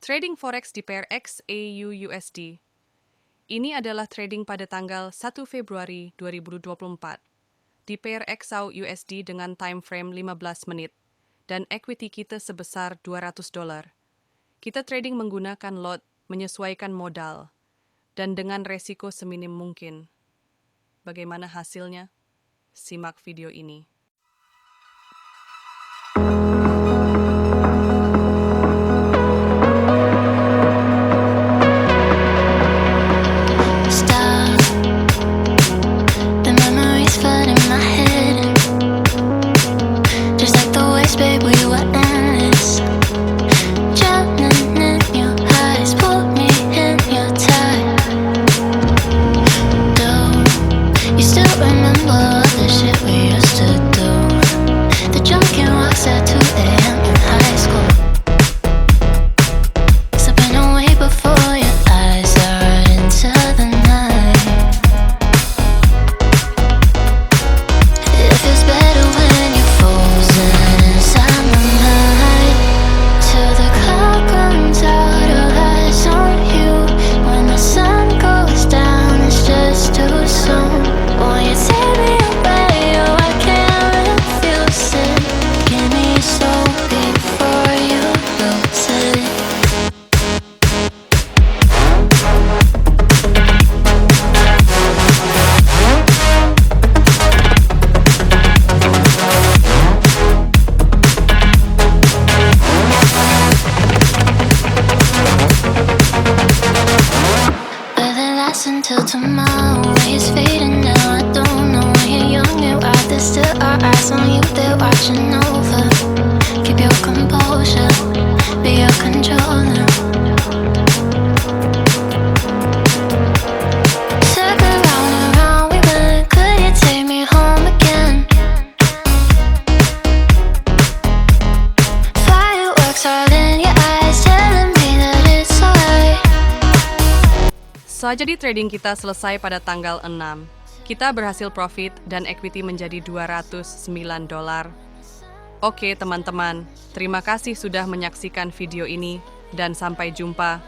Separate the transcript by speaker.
Speaker 1: Trading Forex di pair XAU USD. Ini adalah trading pada tanggal 1 Februari 2024 di pair XAU USD dengan time frame 15 menit dan equity kita sebesar $200. Kita trading menggunakan lot menyesuaikan modal dan dengan resiko seminim mungkin. Bagaimana hasilnya? Simak video ini.
Speaker 2: Until tomorrow is fading now. I don't know when you're young and wild. There's still our eyes on you, they're watching over. Keep your composure, be your controller. Circle round and round we went. Could you take me home again? Fireworks all in your eyes, telling me that it's alright.
Speaker 1: Jadi trading kita selesai pada tanggal 6. Kita berhasil profit dan equity menjadi $209. Oke teman-teman, terima kasih sudah menyaksikan video ini dan sampai jumpa.